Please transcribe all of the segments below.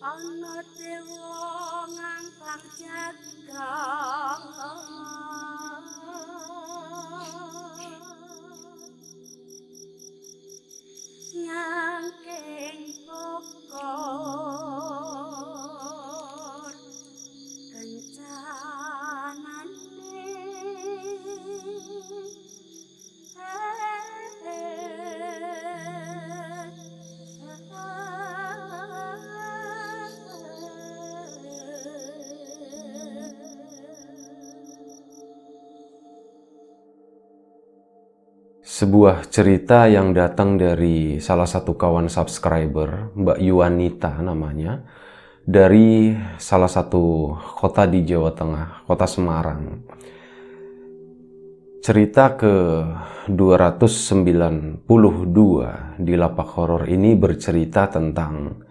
Ana dewa ngangkang jagat nyangking pokor kencanane Sebuah cerita yang datang dari salah satu kawan subscriber, Mbak Yuanita namanya, dari salah satu kota di Jawa Tengah, kota Semarang. Cerita ke 292 di Lapak Horor ini bercerita tentang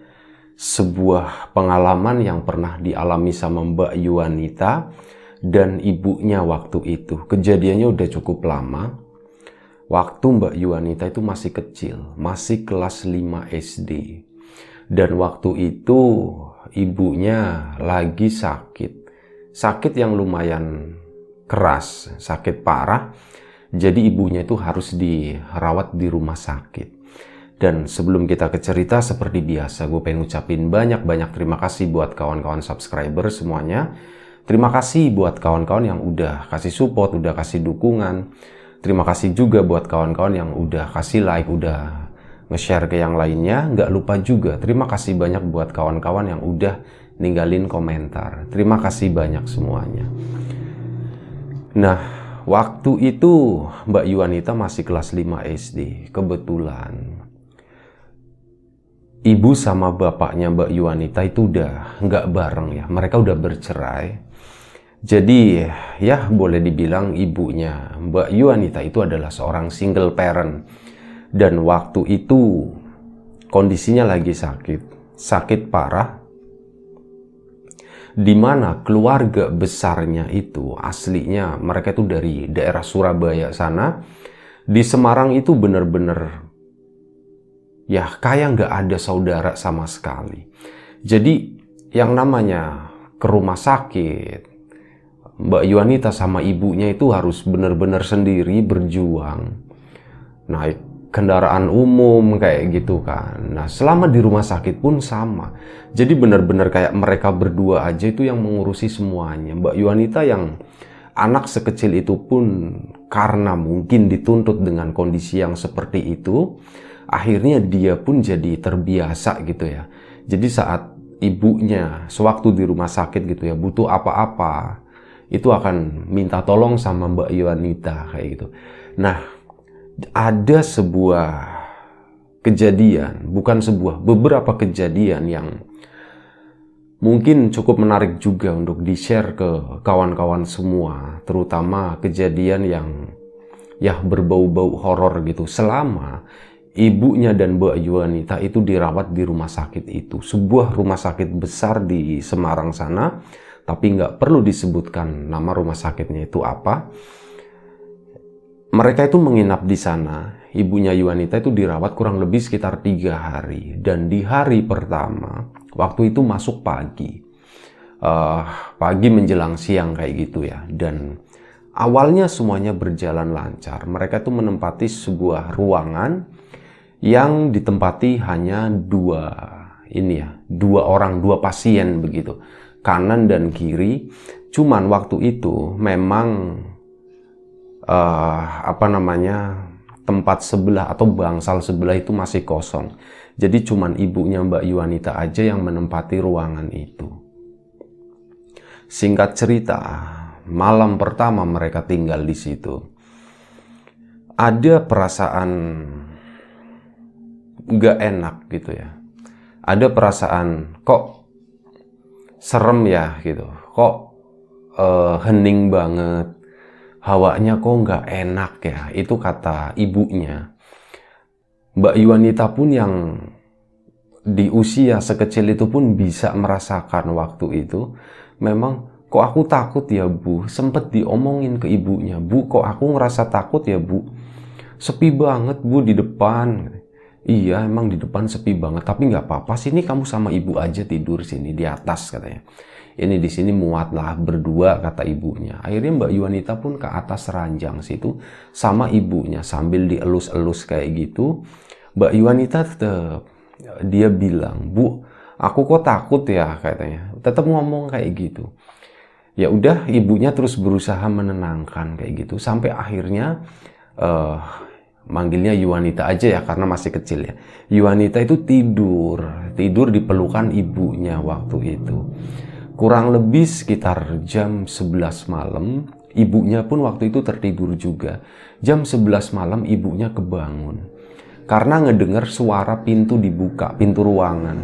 sebuah pengalaman yang pernah dialami sama Mbak Yuanita dan ibunya waktu itu. Kejadiannya udah cukup lama. Waktu Mbak Yuanita itu masih kecil, masih kelas 5 SD. Dan waktu itu ibunya lagi sakit. Sakit yang lumayan keras, sakit parah. Jadi ibunya itu harus dirawat di rumah sakit. Dan sebelum kita ke cerita, seperti biasa, gue pengen ucapin banyak-banyak terima kasih buat kawan-kawan subscriber semuanya. Terima kasih buat kawan-kawan yang udah kasih support, udah kasih dukungan. Terima kasih juga buat kawan-kawan yang udah kasih like, udah nge-share ke yang lainnya. Nggak lupa juga, terima kasih banyak buat kawan-kawan yang udah ninggalin komentar. Terima kasih banyak semuanya. Nah, waktu itu Mbak Yuanita masih kelas 5 SD. Kebetulan ibu sama bapaknya Mbak Yuanita itu udah nggak bareng ya. Mereka udah bercerai. Jadi ya boleh dibilang ibunya Mbak Yuanita itu adalah seorang single parent. Dan waktu itu kondisinya lagi sakit parah. Dimana keluarga besarnya itu aslinya mereka itu dari daerah Surabaya sana. Di Semarang itu bener-bener ya kayak nggak ada saudara sama sekali. Jadi yang namanya ke rumah sakit, Mbak Yuanita sama ibunya itu harus benar-benar sendiri berjuang. Naik kendaraan umum kayak gitu kan. Nah, selama di rumah sakit pun sama. Jadi benar-benar kayak mereka berdua aja itu yang mengurusi semuanya. Mbak Yuanita yang anak sekecil itu pun karena mungkin dituntut dengan kondisi yang seperti itu, akhirnya dia pun jadi terbiasa gitu ya. Jadi saat ibunya sewaktu di rumah sakit gitu ya butuh apa-apa, itu akan minta tolong sama Mbak Yuanita kayak gitu. Nah, ada sebuah kejadian, beberapa kejadian yang mungkin cukup menarik juga untuk di-share ke kawan-kawan semua, terutama kejadian yang ya berbau-bau horor gitu selama ibunya dan Mbak Yuanita itu dirawat di rumah sakit itu. Sebuah rumah sakit besar di Semarang sana, tapi nggak perlu disebutkan nama rumah sakitnya itu apa. Mereka itu menginap di sana. Ibunya Yuanita itu dirawat kurang lebih sekitar 3 hari. Dan di hari pertama, waktu itu masuk pagi. Pagi menjelang siang kayak gitu ya. Dan awalnya semuanya berjalan lancar. Mereka itu menempati sebuah ruangan yang ditempati hanya dua pasien begitu. Kanan dan kiri. Cuman waktu itu memang tempat sebelah atau bangsal sebelah itu masih kosong. Jadi cuman ibunya Mbak Yuanita aja yang menempati ruangan itu. Singkat cerita, malam pertama mereka tinggal di situ, ada perasaan gak enak gitu ya. Ada perasaan kok serem ya gitu, kok hening banget, hawanya kok nggak enak ya. Itu kata ibunya. Mbak Mbak Yuanita pun yang di usia sekecil itu pun bisa merasakan waktu itu. Memang, kok aku takut ya Bu? Sempet diomongin ke ibunya, Bu kok aku ngerasa takut ya Bu? Sepi banget Bu di depan. Iya emang di depan sepi banget, tapi nggak apa-apa, sini kamu sama ibu aja tidur sini di atas katanya. Ini di sini muatlah berdua kata ibunya. Akhirnya Mbak Yuanita pun ke atas ranjang situ sama ibunya sambil dielus-elus kayak gitu. Mbak Yuanita tetap dia bilang, Bu, aku kok takut ya katanya. Tetap ngomong kayak gitu. Ya udah, ibunya terus berusaha menenangkan kayak gitu sampai akhirnya manggilnya Yuanita aja ya karena masih kecil ya. Yuanita itu tidur di pelukan ibunya waktu itu. Kurang lebih sekitar jam 11 malam, ibunya pun waktu itu tertidur juga. Jam 11 malam ibunya kebangun karena ngedengar suara pintu dibuka, pintu ruangan.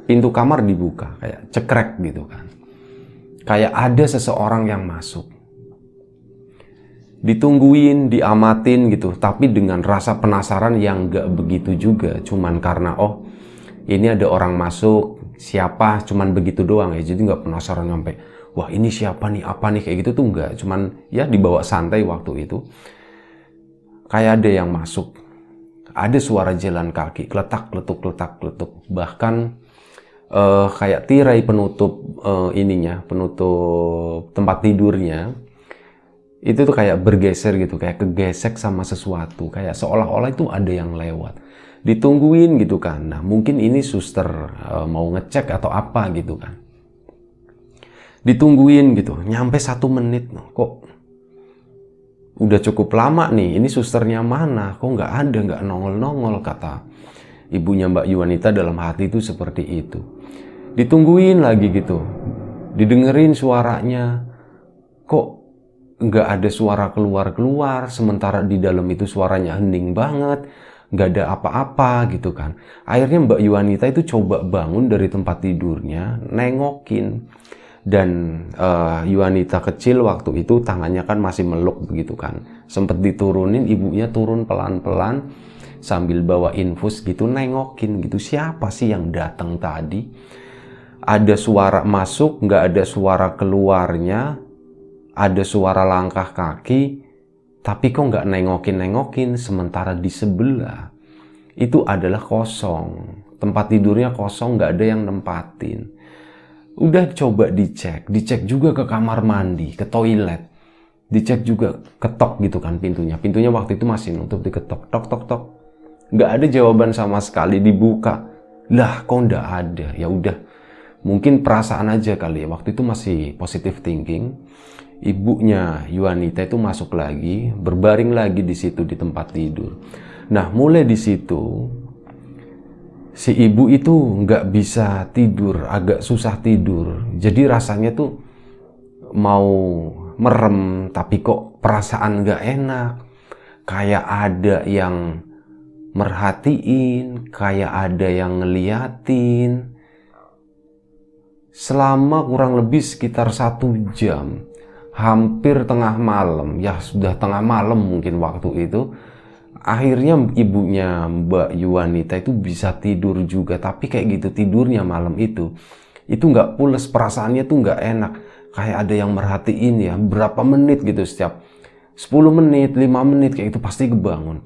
Pintu kamar dibuka, kayak cekrek gitu kan. Kayak ada seseorang yang masuk. Ditungguin, diamatin gitu, tapi dengan rasa penasaran yang gak begitu juga. Cuman karena, oh ini ada orang masuk, siapa, cuman begitu doang ya. Jadi gak penasaran sampai, wah ini siapa nih, apa nih, kayak gitu tuh enggak. Cuman ya dibawa santai waktu itu. Kayak ada yang masuk. Ada suara jalan kaki, kletak, kletuk, kletak, kletuk. Bahkan kayak tirai penutup penutup tempat tidurnya itu tuh kayak bergeser gitu, kayak kegesek sama sesuatu, kayak seolah-olah itu ada yang lewat. Ditungguin gitu kan. Nah mungkin ini suster mau ngecek atau apa gitu kan. Ditungguin gitu, nyampe 1 menit, kok udah cukup lama nih, ini susternya mana, kok nggak ada, nggak nongol-nongol, kata ibunya Mbak Yuanita dalam hati itu seperti itu. Ditungguin lagi gitu, didengerin suaranya, kok nggak ada suara keluar-keluar, sementara di dalam itu suaranya hening banget, nggak ada apa-apa gitu kan. Akhirnya Mbak Yuanita itu coba bangun dari tempat tidurnya, nengokin. Dan Yuanita kecil waktu itu tangannya kan masih meluk begitu kan. Sempet diturunin, ibunya turun pelan-pelan sambil bawa infus gitu, nengokin gitu. Siapa sih yang datang tadi? Ada suara masuk, nggak ada suara keluarnya. Ada suara langkah kaki, tapi kok nggak nengokin-nengokin, sementara di sebelah itu adalah kosong. Tempat tidurnya kosong, nggak ada yang nempatin. Udah coba dicek juga ke kamar mandi, ke toilet. Dicek juga, ketok gitu kan pintunya. Pintunya waktu itu masih nutup, diketok, tok, tok, tok. Nggak ada jawaban sama sekali, dibuka. Lah, kok nggak ada? Ya udah, mungkin perasaan aja kali ya. Waktu itu masih positive thinking. Ibunya Yuanita itu masuk lagi, berbaring lagi di situ di tempat tidur. Nah, mulai di situ si ibu itu nggak bisa tidur, agak susah tidur. Jadi rasanya tuh mau merem, tapi kok perasaan nggak enak. Kayak ada yang merhatiin, kayak ada yang ngeliatin. Selama kurang lebih sekitar 1 jam. Hampir tengah malam, ya sudah tengah malam mungkin waktu itu. Akhirnya ibunya Mbak Yuanita itu bisa tidur juga, tapi kayak gitu tidurnya malam itu nggak pules, perasaannya tuh nggak enak. Kayak ada yang merhatiin ya, berapa menit gitu, setiap 10 menit, 5 menit kayak itu pasti kebangun.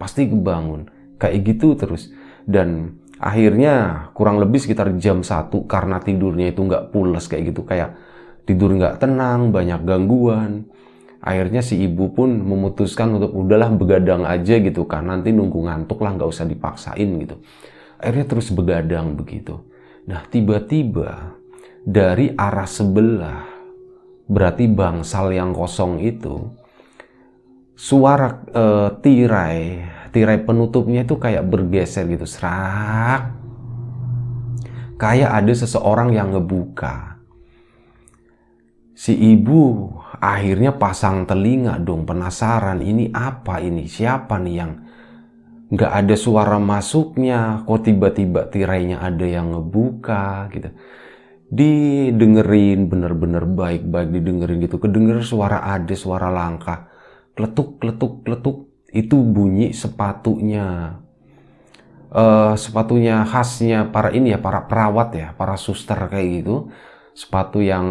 Kayak gitu terus. Dan akhirnya kurang lebih sekitar jam 1 karena tidurnya itu nggak pules kayak gitu, kayak tidur nggak tenang, banyak gangguan. Akhirnya si ibu pun memutuskan untuk udahlah begadang aja gitu kan, nanti nunggu ngantuk lah, nggak usah dipaksain gitu. Akhirnya terus begadang begitu. Nah tiba-tiba dari arah sebelah, berarti bangsal yang kosong itu, suara tirai penutupnya itu kayak bergeser gitu, serak. Kayak ada seseorang yang ngebuka. Si ibu akhirnya pasang telinga dong, penasaran, ini apa ini, siapa nih yang nggak ada suara masuknya, kok tiba-tiba tirainya ada yang ngebuka gitu. Didengerin bener-bener baik-baik, didengerin gitu, kedenger suara, ada suara langkah, kletuk, kletuk, kletuk. itu bunyi sepatunya. Sepatunya khasnya para para perawat ya, para suster kayak gitu. Sepatu yang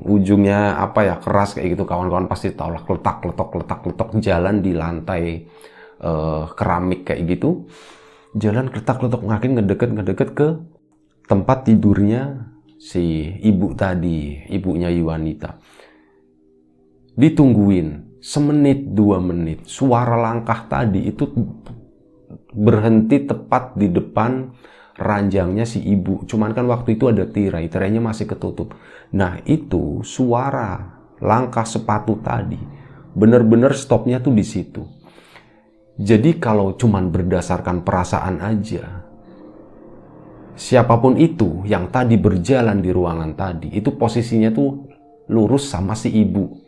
ujungnya keras kayak gitu, kawan-kawan pasti tahu lah, letak jalan di lantai keramik kayak gitu. Jalan letak makin ngedeket ke tempat tidurnya si ibu tadi, ibunya Yuanita. Ditungguin semenit 2 menit, suara langkah tadi itu berhenti tepat di depan ranjangnya si ibu. Cuman kan waktu itu ada tirainya masih ketutup. Nah itu suara langkah sepatu tadi bener-bener stopnya tuh di situ. Jadi kalau cuman berdasarkan perasaan aja, siapapun itu yang tadi berjalan di ruangan tadi, itu posisinya tuh lurus sama si ibu.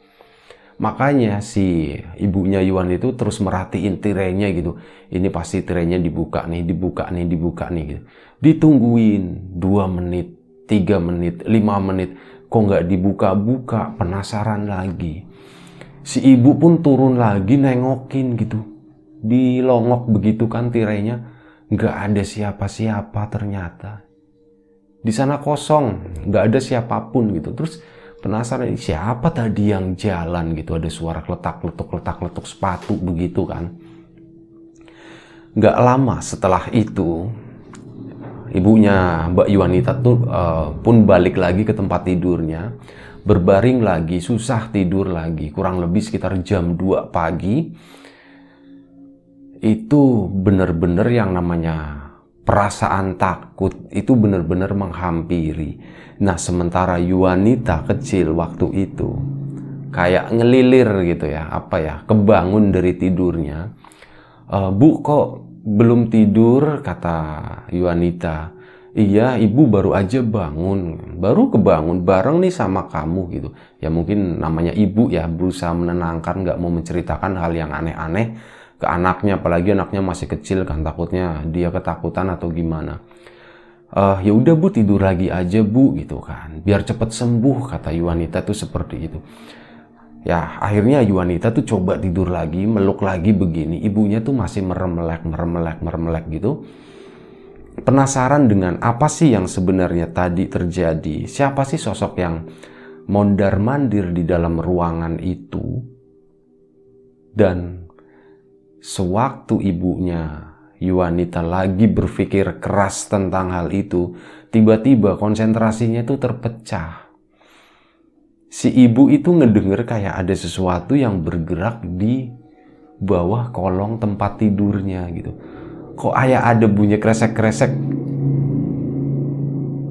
Makanya si ibunya Yuan itu terus merhatiin tirainya gitu. Ini pasti tirainya dibuka nih gitu. Ditungguin 2 menit, 3 menit, 5 menit. Kok nggak dibuka-buka, penasaran lagi. Si ibu pun turun lagi nengokin gitu. Dilongok begitu kan tirainya. Nggak ada siapa-siapa ternyata. Di sana kosong, nggak ada siapapun gitu. Terus penasaran, siapa tadi yang jalan gitu, ada suara letak-letuk sepatu begitu kan. Gak lama setelah itu, ibunya Mbak Yuanita tuh pun balik lagi ke tempat tidurnya, berbaring lagi, susah tidur lagi, kurang lebih sekitar jam 2 pagi. Itu bener-bener yang namanya perasaan takut itu bener-bener menghampiri. Nah sementara Yuanita kecil waktu itu kayak ngelilir gitu ya, kebangun dari tidurnya. Bu kok belum tidur, kata Yuanita. Iya ibu baru aja bangun, baru kebangun bareng nih sama kamu gitu. Ya mungkin namanya ibu ya, berusaha menenangkan, gak mau menceritakan hal yang aneh-aneh ke anaknya, apalagi anaknya masih kecil kan, takutnya dia ketakutan atau gimana. Ya udah bu, tidur lagi aja bu gitu kan, biar cepet sembuh, kata Yuanita tuh seperti itu. Ya akhirnya Yuanita tuh coba tidur lagi, meluk lagi begini, ibunya tuh masih meremelek gitu. Penasaran dengan apa sih yang sebenarnya tadi terjadi, siapa sih sosok yang mondar-mandir di dalam ruangan itu. Dan sewaktu ibunya Yuanita lagi berpikir keras tentang hal itu, tiba-tiba konsentrasinya itu terpecah. Si ibu itu ngedenger kayak ada sesuatu yang bergerak di bawah kolong tempat tidurnya gitu. Kok kayak ada bunyi kresek-kresek,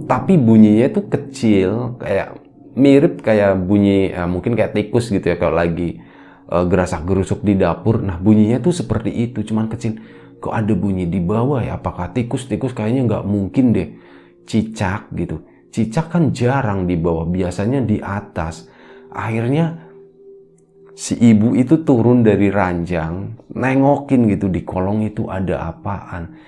tapi bunyinya itu kecil, kayak mirip kayak bunyi mungkin kayak tikus gitu ya kalau lagi gerasak-gerusuk di dapur. Nah bunyinya tuh seperti itu, cuman kecil. Kok ada bunyi di bawah ya? Apakah tikus? Tikus kayaknya nggak mungkin deh. Cicak gitu. Cicak kan jarang di bawah, biasanya di atas. Akhirnya si ibu itu turun dari ranjang, nengokin gitu di kolong itu ada apaan.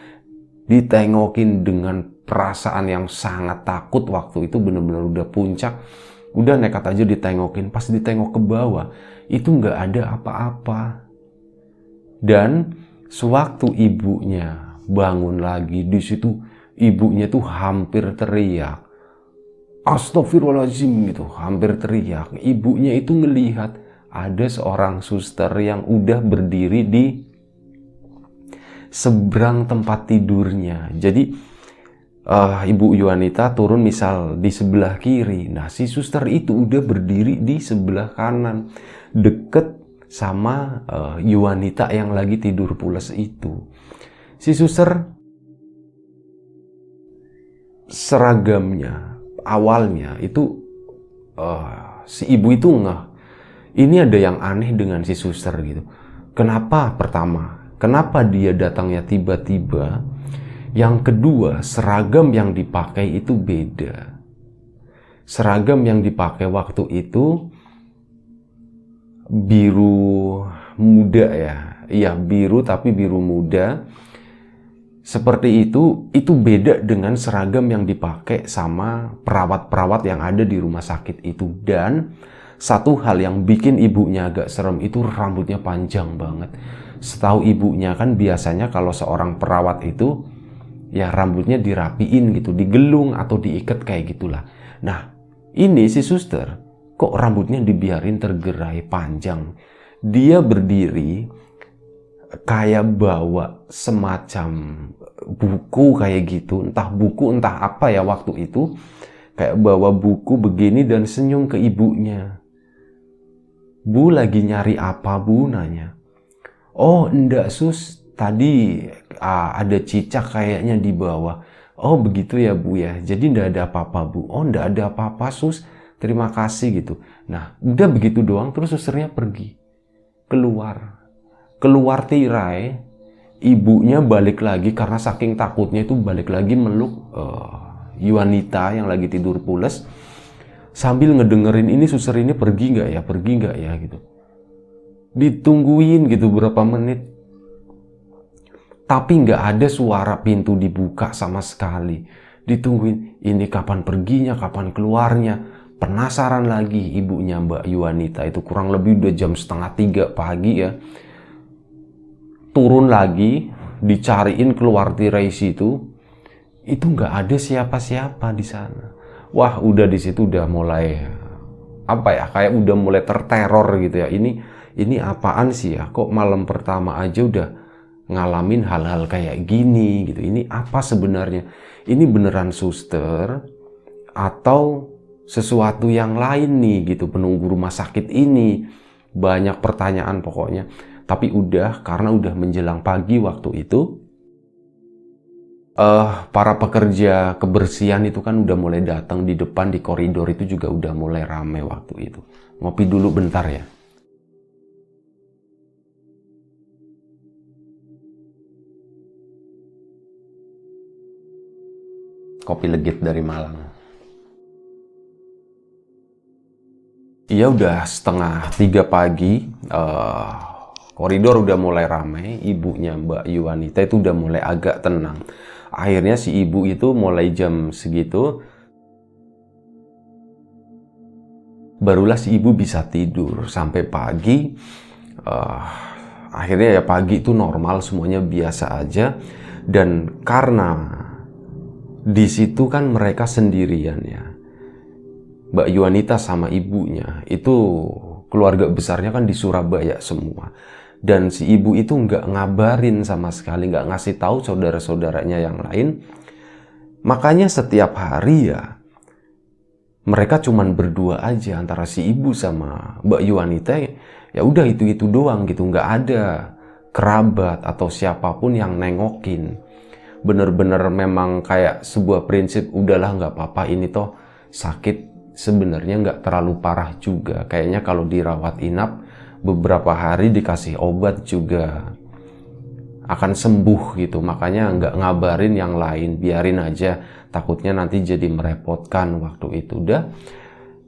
Ditengokin dengan perasaan yang sangat takut waktu itu, bener-bener udah puncak. Udah nekat aja ditengokin. Pas ditengok ke bawah, itu nggak ada apa-apa. Dan sewaktu ibunya bangun lagi, di situ ibunya tuh hampir teriak. Astagfirullahaladzim gitu, hampir teriak. Ibunya itu ngelihat ada seorang suster yang udah berdiri di seberang tempat tidurnya. Jadi ibu Yuanita turun misal di sebelah kiri. Nah si suster itu udah berdiri di sebelah kanan, deket sama Yuanita yang lagi tidur pules itu. Si suster seragamnya awalnya itu si ibu itu ini ada yang aneh dengan si suster gitu. Kenapa? Pertama, kenapa dia datangnya tiba-tiba? Yang kedua, seragam yang dipakai itu beda. Seragam yang dipakai waktu itu biru muda ya. Iya, biru tapi biru muda. Seperti itu beda dengan seragam yang dipakai sama perawat-perawat yang ada di rumah sakit itu. Dan satu hal yang bikin ibunya agak serem itu rambutnya panjang banget. Setahu ibunya kan biasanya kalau seorang perawat itu ya rambutnya dirapiin gitu, digelung atau diikat kayak gitulah. Nah, ini si suster kok rambutnya dibiarin tergerai panjang. Dia berdiri kayak bawa semacam buku kayak gitu, entah buku entah apa ya waktu itu. Kayak bawa buku begini dan senyum ke ibunya. "Bu, lagi nyari apa, Bu?" nanya. "Oh, enggak, Sus. Tadi ada cicak kayaknya di bawah." "Oh, begitu ya, Bu ya. Jadi enggak ada apa-apa, Bu." "Oh, enggak ada apa-apa, Sus. Terima kasih," gitu. Nah, udah begitu doang terus susternya pergi. Keluar tirai, ibunya balik lagi karena saking takutnya itu balik lagi meluk Yuanita yang lagi tidur pules sambil ngedengerin ini suster ini pergi nggak ya gitu. Ditungguin gitu berapa menit, tapi nggak ada suara pintu dibuka sama sekali. Ditungguin ini kapan perginya, kapan keluarnya. Penasaran lagi ibunya Mbak Yuanita itu, kurang lebih udah jam 2:30 pagi ya. Turun lagi, dicariin keluar tirai situ. Itu nggak ada siapa-siapa di sana. Wah, udah di situ udah mulai apa ya, kayak udah mulai terteror gitu ya. Ini apaan sih ya? Kok malam pertama aja udah ngalamin hal-hal kayak gini gitu. Ini apa sebenarnya? Ini beneran suster atau sesuatu yang lain nih gitu, penunggu rumah sakit ini? Banyak pertanyaan pokoknya. Tapi karena udah menjelang pagi waktu itu, para pekerja kebersihan itu kan udah mulai datang di depan, di koridor itu juga udah mulai rame waktu itu. Ngopi dulu bentar ya. Kopi legit dari Malang. Iya, udah 2:30 pagi, koridor udah mulai ramai, ibunya Mbak Yuanita itu udah mulai agak tenang. Akhirnya si ibu itu mulai jam segitu, barulah si ibu bisa tidur sampai pagi. Akhirnya ya pagi itu normal, semuanya biasa aja. Dan karena di situ kan mereka sendirian ya, Mbak Yuanita sama ibunya itu keluarga besarnya kan di Surabaya semua. Dan si ibu itu nggak ngabarin sama sekali, nggak ngasih tahu saudara-saudaranya yang lain. Makanya setiap hari ya mereka cuman berdua aja antara si ibu sama Mbak Yuanita. Ya udah itu doang gitu, nggak ada kerabat atau siapapun yang nengokin. Bener-bener memang kayak sebuah prinsip, udahlah nggak apa-apa, ini toh sakit sebenarnya nggak terlalu parah juga. Kayaknya kalau dirawat inap beberapa hari dikasih obat juga akan sembuh gitu. Makanya nggak ngabarin yang lain, biarin aja, takutnya nanti jadi merepotkan waktu itu. Udah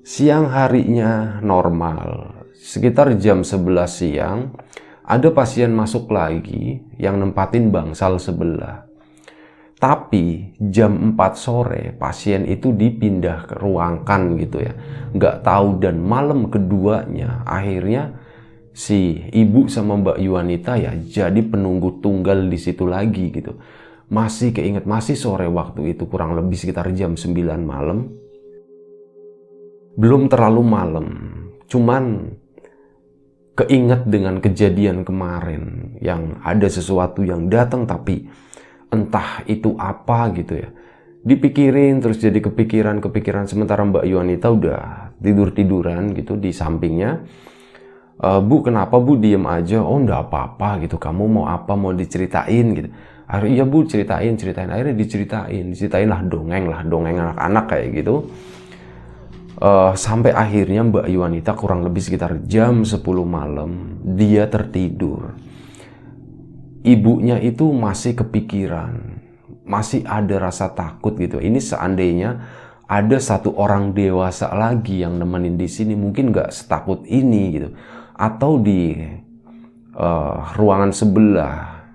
siang harinya normal, sekitar jam 11 siang ada pasien masuk lagi yang nempatin bangsal sebelah. Tapi jam 4 sore pasien itu dipindah ke ruangan gitu ya, nggak tahu. Dan malam keduanya akhirnya si ibu sama Mbak Yuanita ya jadi penunggu tunggal di situ lagi gitu. Masih keinget, masih sore waktu itu, kurang lebih sekitar jam 9 malam. Belum terlalu malam, cuman keinget dengan kejadian kemarin yang ada sesuatu yang datang tapi entah itu apa gitu ya. Dipikirin terus jadi kepikiran sementara Mbak Yuanita udah tidur-tiduran gitu di sampingnya. "Bu, kenapa Bu diem aja?" "Oh, enggak apa-apa gitu, kamu mau apa, mau diceritain gitu?" "Akhirnya iya Bu, ceritain." Akhirnya diceritain lah dongeng anak-anak kayak gitu. Sampai akhirnya Mbak Yuanita kurang lebih sekitar jam 10 malam dia tertidur. Ibunya itu masih kepikiran, masih ada rasa takut gitu. Ini seandainya ada satu orang dewasa lagi yang nemenin di sini, mungkin nggak setakut ini gitu. Atau di ruangan sebelah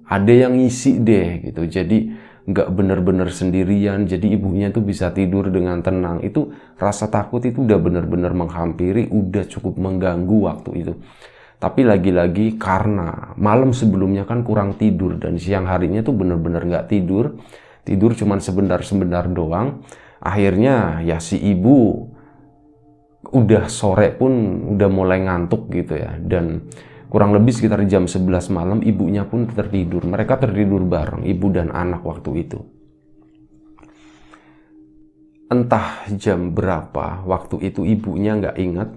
ada yang ngisi deh gitu. Jadi nggak bener-bener sendirian. Jadi ibunya tuh bisa tidur dengan tenang. Itu rasa takut itu udah bener-bener menghampiri, udah cukup mengganggu waktu itu. Tapi lagi-lagi karena malam sebelumnya kan kurang tidur dan siang harinya tuh bener-bener nggak tidur. Tidur cuman sebentar-sebentar doang. Akhirnya ya si ibu udah sore pun udah mulai ngantuk gitu ya. Dan kurang lebih sekitar jam 11 malam ibunya pun tertidur. Mereka tertidur bareng, ibu dan anak waktu itu. Entah jam berapa waktu itu ibunya nggak ingat.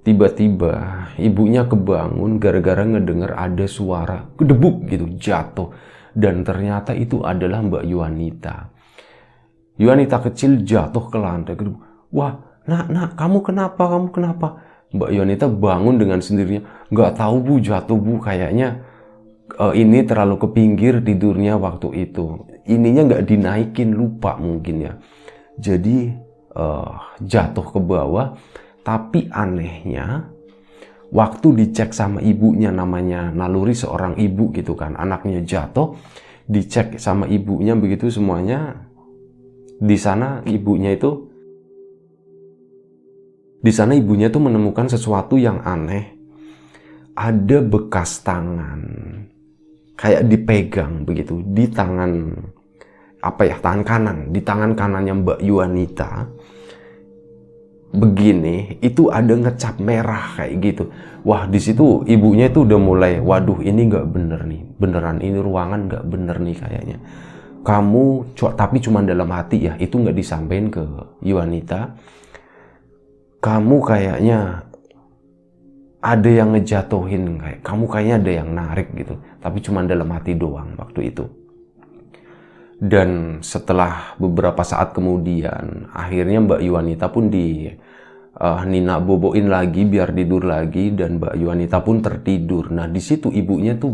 Tiba-tiba ibunya kebangun gara-gara ngedenger ada suara kedebuk gitu jatuh. Dan ternyata itu adalah Mbak Yuanita. Yuanita kecil jatuh ke lantai. Wah, nak, kamu kenapa? Mbak Yuanita bangun dengan sendirinya. Nggak tahu bu, jatuh bu, kayaknya ini terlalu ke pinggir tidurnya waktu itu. Ininya nggak dinaikin, lupa mungkin ya. Jadi jatuh ke bawah. Tapi anehnya, waktu dicek sama ibunya, namanya naluri seorang ibu gitu kan, anaknya jatuh, dicek sama ibunya begitu semuanya, di sana ibunya itu menemukan sesuatu yang aneh. Ada bekas tangan, kayak dipegang begitu di tangan tangan kanan, di tangan kanannya Mbak Yuanita. Begini, itu ada ngecap merah kayak gitu. Wah, di situ ibunya itu udah mulai, waduh ini nggak bener nih, beneran ini ruangan nggak bener nih kayaknya. Kamu, tapi cuma dalam hati ya, itu nggak disampaikan ke Yuanita. Kamu kayaknya ada yang ngejatuhin, kamu kayaknya ada yang narik gitu. Tapi cuma dalam hati doang waktu itu. Dan setelah beberapa saat kemudian, akhirnya Mbak Yuanita pun Nina boboin lagi biar tidur lagi, dan Mbak Yuanita pun tertidur. Nah di situ ibunya tuh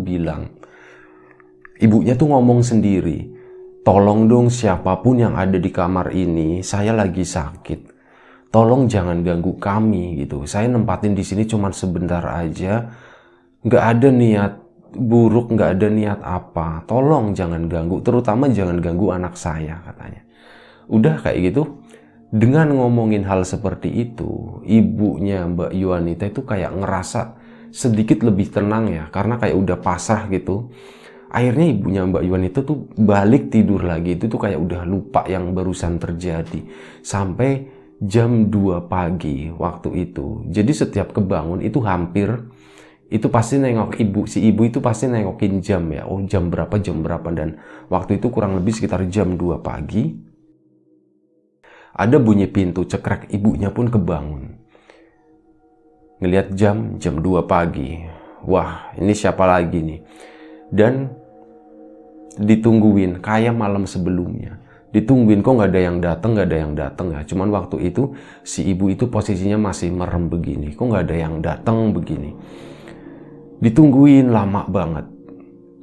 ngomong sendiri, tolong dong siapapun yang ada di kamar ini, saya lagi sakit. Tolong jangan ganggu kami gitu. Saya nempatin di sini cuma sebentar aja, nggak ada niat buruk, nggak ada niat apa, tolong jangan ganggu, terutama jangan ganggu anak saya, katanya. Udah kayak gitu, dengan ngomongin hal seperti itu, ibunya Mbak Yuanita itu kayak ngerasa sedikit lebih tenang ya, karena kayak udah pasrah gitu. Akhirnya ibunya Mbak Yuanita tuh balik tidur lagi, itu tuh kayak udah lupa yang barusan terjadi sampai jam 2 pagi waktu itu. Jadi setiap kebangun itu itu pasti nengok si ibu itu pasti nengokin jam ya. Oh jam berapa, dan waktu itu kurang lebih sekitar jam 2 pagi. Ada bunyi pintu cekrek, ibunya pun kebangun. Ngelihat jam 2 pagi. Wah ini siapa lagi nih. Dan ditungguin kayak malam sebelumnya. Ditungguin kok nggak ada yang datang ya. Cuman waktu itu si ibu itu posisinya masih merem begini. Kok nggak ada yang datang begini. Ditungguin lama banget,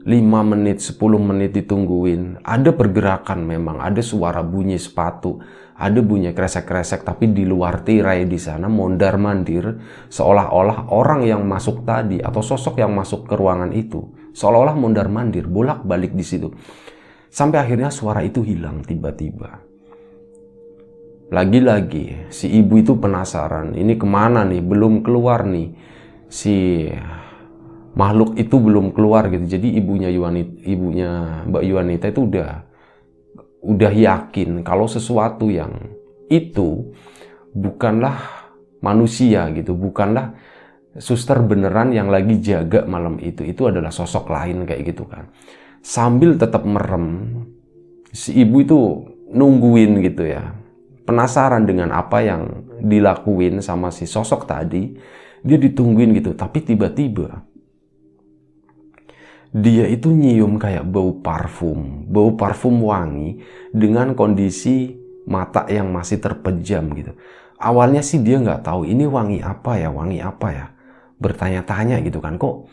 5 menit, 10 menit ditungguin. Ada pergerakan memang, ada suara bunyi sepatu, ada bunyi kresek-kresek, tapi di luar tirai di sana mondar-mandir, seolah-olah orang yang masuk tadi atau sosok yang masuk ke ruangan itu seolah-olah mondar-mandir, bolak-balik di situ. Sampai akhirnya suara itu hilang tiba-tiba. Lagi-lagi si ibu itu penasaran, ini kemana nih, belum keluar nih si makhluk itu, belum keluar gitu. Jadi ibunya Mbak Yuanita itu udah yakin kalau sesuatu yang itu bukanlah manusia gitu, bukanlah suster beneran yang lagi jaga malam itu adalah sosok lain kayak gitu kan. Sambil tetap merem, si ibu itu nungguin gitu ya, penasaran dengan apa yang dilakuin sama si sosok tadi. Dia ditungguin gitu, tapi tiba-tiba dia itu nyium kayak bau parfum wangi dengan kondisi mata yang masih terpejam gitu. Awalnya sih dia nggak tahu ini wangi apa ya, bertanya-tanya gitu kan, kok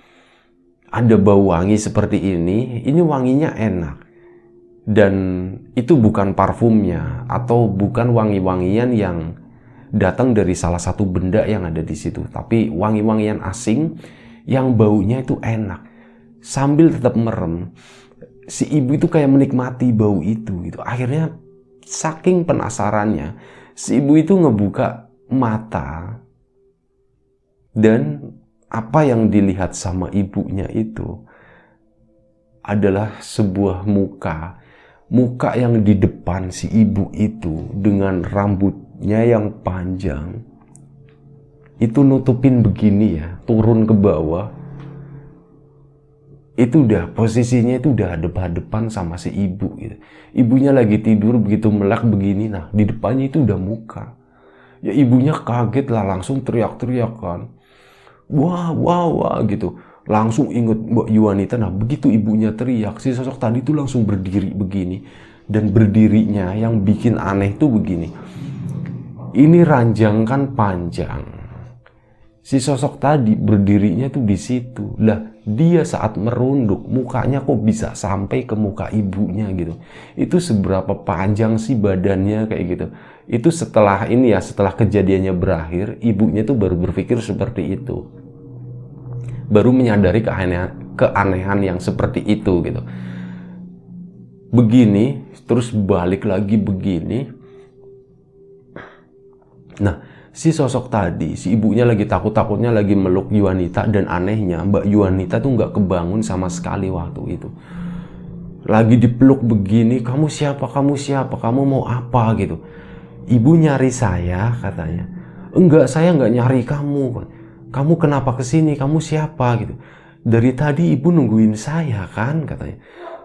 ada bau wangi seperti ini wanginya enak. Dan itu bukan parfumnya atau bukan wangi-wangian yang datang dari salah satu benda yang ada di situ, tapi wangi-wangian asing yang baunya itu enak. Sambil tetap merem, si ibu itu kayak menikmati bau itu gitu. Akhirnya saking penasarannya, si ibu itu ngebuka mata dan apa yang dilihat sama ibunya itu adalah sebuah muka yang di depan si ibu itu dengan rambutnya yang panjang, itu nutupin begini ya, turun ke bawah. Itu udah posisinya itu udah hadap-hadapan sama si ibu gitu. Ibunya lagi tidur begitu melek begini, nah di depannya itu udah muka. Ya ibunya kaget lah, langsung teriak-teriak kan. Wah, wah, wah gitu. Langsung inget Mbak Yuanita. Nah begitu ibunya teriak, si sosok tadi tuh langsung berdiri begini. Dan berdirinya yang bikin aneh tuh begini. Ini ranjang kan panjang. Si sosok tadi berdirinya tuh di situ. Lah dia saat merunduk mukanya kok bisa sampai ke muka ibunya gitu. Itu seberapa panjang sih badannya kayak gitu. Itu setelah ini ya, setelah kejadiannya berakhir, ibunya tuh baru berpikir seperti itu. Baru menyadari keanehan yang seperti itu gitu. Begini, terus balik lagi begini. Nah, si sosok tadi, si ibunya lagi takut-takutnya lagi meluk Yuanita, dan anehnya Mbak Yuanita tuh nggak kebangun sama sekali waktu itu. Lagi dipeluk begini, kamu siapa, kamu mau apa gitu. Ibu nyari saya katanya. Enggak, saya nggak nyari kamu. Kamu kenapa kesini, kamu siapa gitu. Dari tadi ibu nungguin saya kan katanya.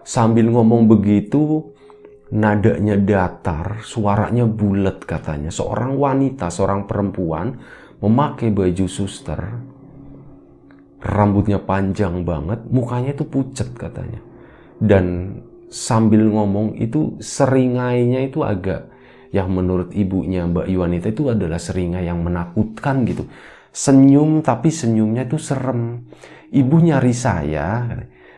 Sambil ngomong begitu, nadanya datar, suaranya bulat katanya. Seorang wanita, seorang perempuan memakai baju suster, rambutnya panjang banget, mukanya itu pucat katanya. Dan sambil ngomong itu seringainya itu agak, yang menurut ibunya Mbak Yuanita itu adalah seringai yang menakutkan gitu. Senyum tapi senyumnya itu serem. Ibu nyari saya,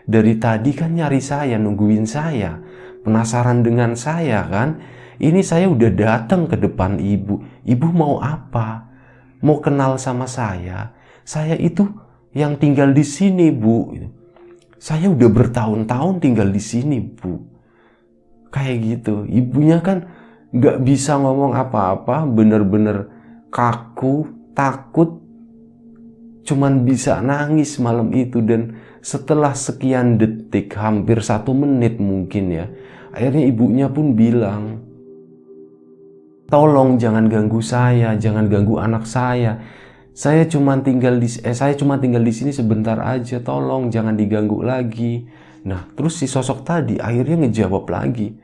dari tadi kan nyari saya, nungguin saya, penasaran dengan saya kan. Ini saya udah datang ke depan ibu. Ibu mau apa? Mau kenal sama saya? Saya itu yang tinggal di sini, Bu. Saya udah bertahun-tahun tinggal di sini, Bu. Kayak gitu. Ibunya kan nggak bisa ngomong apa-apa, bener-bener kaku, takut, cuman bisa nangis malam itu. Dan setelah sekian detik, hampir 1 menit mungkin ya, akhirnya ibunya pun bilang, tolong jangan ganggu saya, jangan ganggu anak saya. Saya cuma tinggal di sini sebentar aja, tolong jangan diganggu lagi. Nah, terus si sosok tadi akhirnya ngejawab lagi,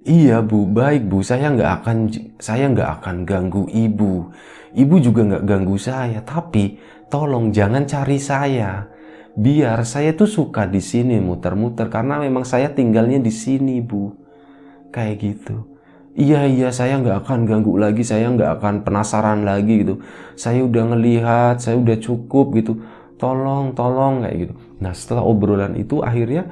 iya Bu, baik Bu, saya nggak akan ganggu Ibu. Ibu juga nggak ganggu saya, tapi tolong jangan cari saya. Biar saya tuh suka di sini muter-muter karena memang saya tinggalnya di sini, Bu. Kayak gitu. Iya, saya nggak akan ganggu lagi, saya nggak akan penasaran lagi gitu. Saya udah ngelihat, saya udah cukup gitu. Tolong kayak gitu. Nah, setelah obrolan itu akhirnya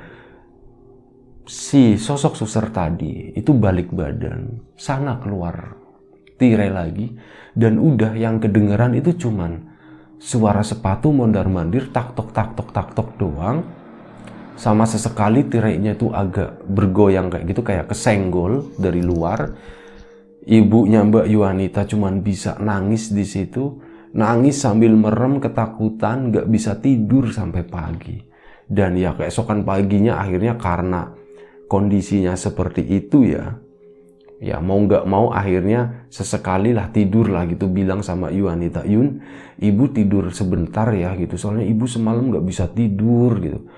si sosok suster tadi itu balik badan, sana keluar tirai lagi, dan udah yang kedengeran itu cuman suara sepatu mondar-mandir, tak tok doang, sama sesekali tirainya itu agak bergoyang kayak gitu, kayak kesenggol dari luar. Ibunya Mbak Yuanita cuman bisa nangis di situ, nangis sambil merem ketakutan, gak bisa tidur sampai pagi. Dan ya keesokan paginya akhirnya karena kondisinya seperti itu ya mau nggak mau akhirnya sesekali lah tidur lah gitu, bilang sama Yuanita, Yun, ibu tidur sebentar ya gitu, soalnya ibu semalam nggak bisa tidur gitu.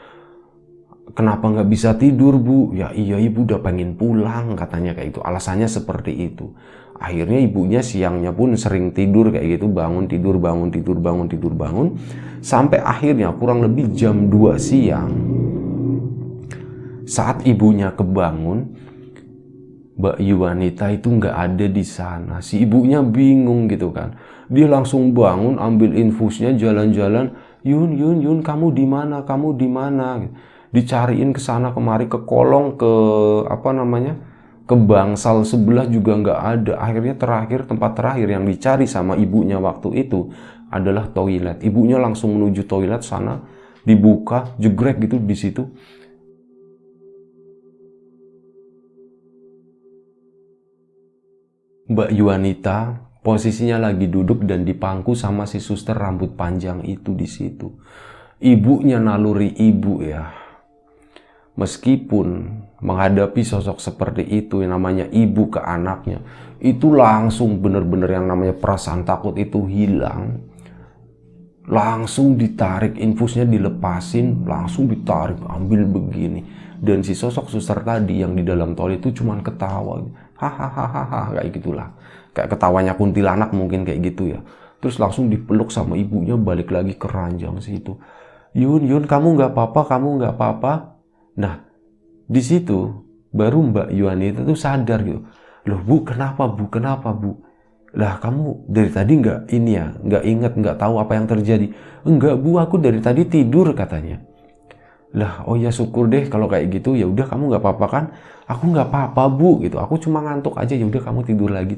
Kenapa nggak bisa tidur, Bu? Ya iya, ibu udah pengen pulang katanya kayak itu, alasannya seperti itu. Akhirnya ibunya siangnya pun sering tidur kayak gitu, bangun tidur sampai akhirnya kurang lebih jam 2 siang. Saat ibunya kebangun, Mbak Yuanita itu nggak ada di sana. Si ibunya bingung gitu kan. Dia langsung bangun, ambil infusnya, jalan-jalan. Yun, kamu di mana? Dicariin ke sana kemari, ke kolong, ke bangsal sebelah juga nggak ada. Akhirnya tempat terakhir yang dicari sama ibunya waktu itu adalah toilet. Ibunya langsung menuju toilet sana, dibuka, jegrek gitu di situ. Mbak Yuanita Posisinya lagi duduk dan dipangku sama si suster rambut panjang itu di situ. Ibunya naluri ibu ya. Meskipun menghadapi sosok seperti itu yang namanya ibu ke anaknya, itu langsung bener-bener yang namanya perasaan takut itu hilang. Langsung ditarik, infusnya dilepasin, langsung ditarik, ambil begini. Dan si sosok suster tadi yang di dalam tol itu cuman ketawa. Hahaha, kayak gitulah. Kayak ketawanya kuntilanak mungkin kayak gitu ya. Terus langsung dipeluk sama ibunya, balik lagi ke ranjang situ. Yun, kamu nggak apa-apa, kamu nggak apa-apa. Nah, di situ baru Mbak Yuanita tuh sadar gitu. Loh Bu, kenapa Bu? Lah kamu dari tadi nggak inget, nggak tahu apa yang terjadi. Enggak Bu, aku dari tadi tidur katanya. Lah oh ya syukur deh kalau kayak gitu, ya udah kamu nggak apa-apa kan? Aku nggak apa-apa Bu gitu, aku cuma ngantuk aja, ya udah kamu tidur lagi.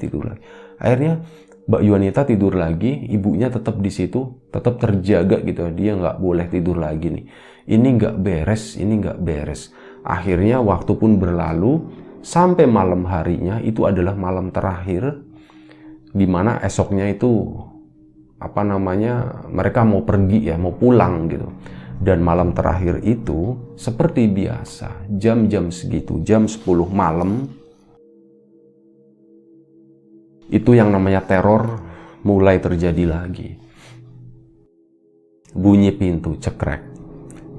Akhirnya Mbak Yuanita tidur lagi, ibunya tetap di situ, tetap terjaga gitu, dia nggak boleh tidur lagi nih. Ini nggak beres. Akhirnya waktu pun berlalu, sampai malam harinya itu adalah malam terakhir, dimana esoknya itu mereka mau pergi ya, mau pulang gitu. Dan malam terakhir itu seperti biasa, jam-jam segitu, jam 10 malam, itu yang namanya teror mulai terjadi lagi. Bunyi pintu cekrek,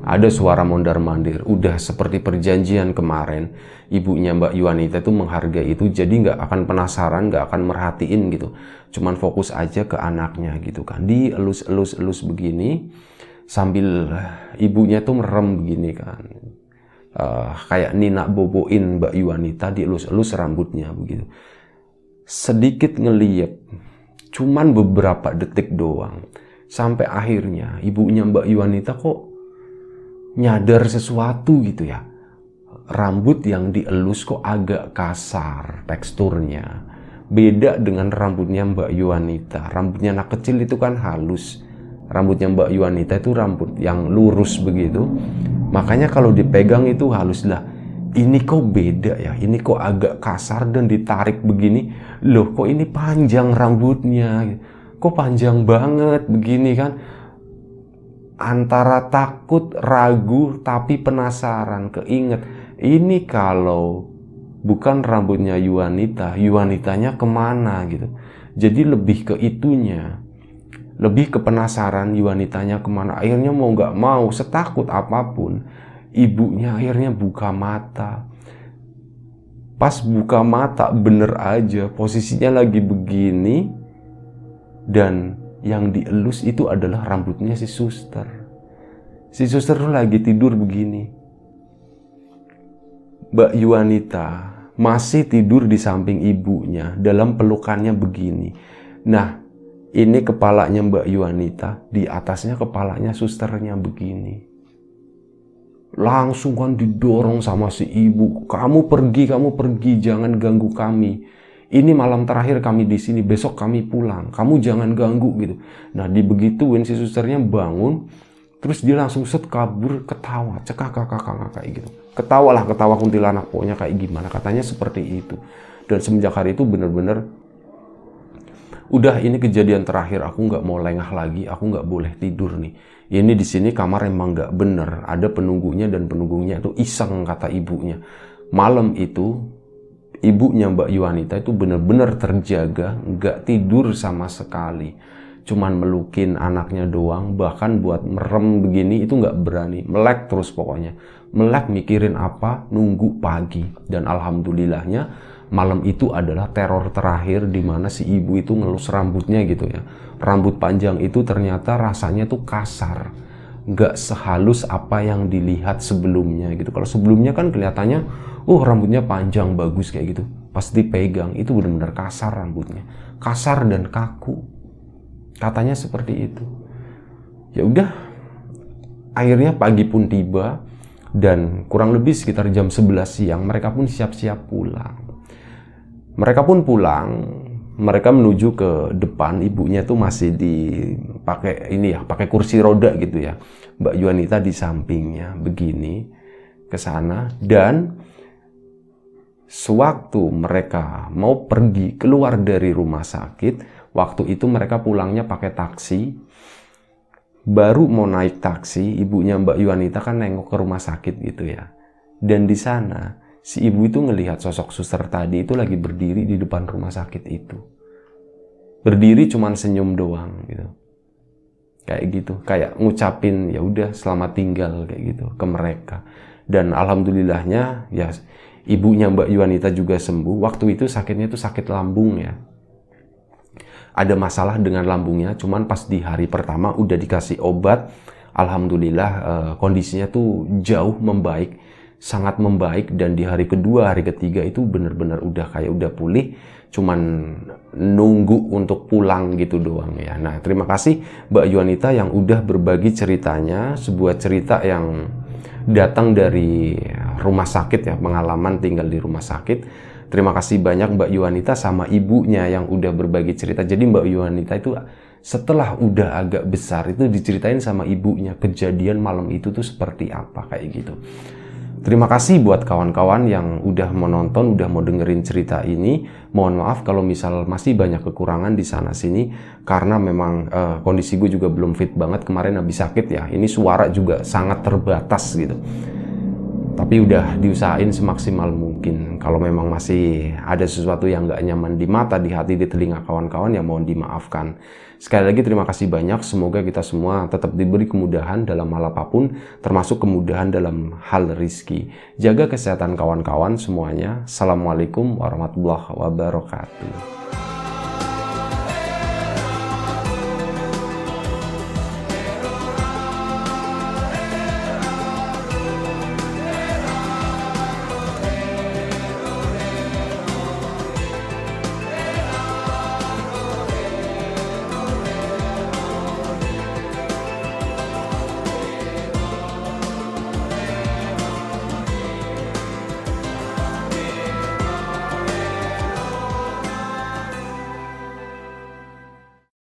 ada suara mondar-mandir. Udah seperti perjanjian kemarin, ibunya Mbak Yuanita itu menghargai itu, jadi nggak akan penasaran, nggak akan merhatiin gitu, cuman fokus aja ke anaknya gitu kan. Dielus-elus begini sambil ibunya tuh merem begini kan, kayak Nina boboin Mbak Yuanita, dielus-elus rambutnya begitu. Sedikit ngeliat, cuman beberapa detik doang, sampai akhirnya ibunya Mbak Yuanita kok nyadar sesuatu gitu ya. Rambut yang dielus kok agak kasar teksturnya, beda dengan rambutnya Mbak Yuanita. Rambutnya anak kecil itu kan halus, rambutnya Mbak Yuanita itu rambut yang lurus begitu, makanya kalau dipegang itu halus. Lah ini kok beda ya, ini kok agak kasar dan ditarik begini. Loh kok ini panjang rambutnya, kok panjang banget begini kan. Antara takut, ragu, tapi penasaran, keinget. Ini kalau bukan rambutnya Yuanitanya kemana gitu. Jadi lebih ke itunya, lebih ke penasaran Yuanitanya kemana. Akhirnya mau nggak mau, setakut apapun, ibunya akhirnya buka mata. Pas buka mata, bener aja posisinya lagi begini, dan yang dielus itu adalah rambutnya si suster. Si suster lagi tidur begini. Mbak Yuanita masih tidur di samping ibunya dalam pelukannya begini. Nah, ini kepalanya Mbak Yuanita, di atasnya kepalanya susternya begini. Langsung kan didorong sama si ibu. Kamu pergi, jangan ganggu kami. Ini malam terakhir kami di sini, besok kami pulang. Kamu jangan ganggu gitu. Nah, dibegituin si susternya bangun, terus dia langsung kabur, ketawa, cekak kayak gitu. Ketawa kuntilanak, pokoknya kayak gimana, katanya seperti itu. Dan semenjak hari itu bener-bener udah, ini kejadian terakhir, aku nggak mau lengah lagi, aku nggak boleh tidur nih. Ini di sini kamar emang nggak bener, ada penunggunya dan penunggunya itu iseng, kata ibunya. Malam itu ibunya Mbak Yuanita itu bener-bener terjaga, nggak tidur sama sekali. Cuman melukin anaknya doang, bahkan buat merem begini itu nggak berani. Melek terus pokoknya. Melek mikirin apa, nunggu pagi. Dan alhamdulillahnya malam itu adalah teror terakhir di mana si ibu itu ngelus rambutnya gitu ya. Rambut panjang itu ternyata rasanya tuh kasar. Nggak sehalus apa yang dilihat sebelumnya gitu. Kalau sebelumnya kan kelihatannya, rambutnya panjang, bagus kayak gitu. Pas dipegang, itu benar-benar kasar rambutnya. Kasar dan kaku. Katanya seperti itu. Ya udah, akhirnya pagi pun tiba, dan kurang lebih sekitar jam 11 siang, mereka pun siap-siap pulang. Mereka pun pulang, mereka menuju ke depan, ibunya tuh masih pakai kursi roda gitu ya. Mbak Yuanita di sampingnya begini ke sana, dan sewaktu mereka mau pergi keluar dari rumah sakit, Waktu itu mereka pulangnya pakai taksi. Baru mau naik taksi, ibunya Mbak Yuanita kan nengok ke rumah sakit gitu ya. Dan di sana, si ibu itu ngelihat sosok suster tadi itu lagi berdiri di depan rumah sakit itu. Berdiri cuman senyum doang gitu. Kayak gitu, kayak ngucapin ya udah selamat tinggal kayak gitu ke mereka. Dan alhamdulillahnya ya ibunya Mbak Yuanita juga sembuh. Waktu itu sakitnya itu sakit lambung ya. Ada masalah dengan lambungnya, cuman pas di hari pertama udah dikasih obat, alhamdulillah kondisinya tuh jauh membaik, sangat membaik. Dan di hari kedua, hari ketiga itu bener-bener udah kayak udah pulih, cuman nunggu untuk pulang gitu doang ya. Nah, terima kasih Mbak Yuanita yang udah berbagi ceritanya, sebuah cerita yang datang dari rumah sakit ya, pengalaman tinggal di rumah sakit. Terima kasih banyak Mbak Yuanita sama ibunya yang udah berbagi cerita. Jadi Mbak Yuanita itu setelah udah agak besar itu diceritain sama ibunya kejadian malam itu tuh seperti apa kayak gitu. Terima kasih buat kawan-kawan yang udah mau nonton, udah mau dengerin cerita ini. Mohon maaf kalau misal masih banyak kekurangan di sana sini karena memang kondisi gue juga belum fit banget, kemarin habis sakit ya. Ini suara juga sangat terbatas gitu. Tapi udah diusahain semaksimal mungkin. Kalau memang masih ada sesuatu yang nggak nyaman di mata, di hati, di telinga kawan-kawan, ya mohon dimaafkan. Sekali lagi terima kasih banyak. Semoga kita semua tetap diberi kemudahan dalam hal apapun, termasuk kemudahan dalam hal rizki. Jaga kesehatan kawan-kawan semuanya. Assalamualaikum warahmatullahi wabarakatuh.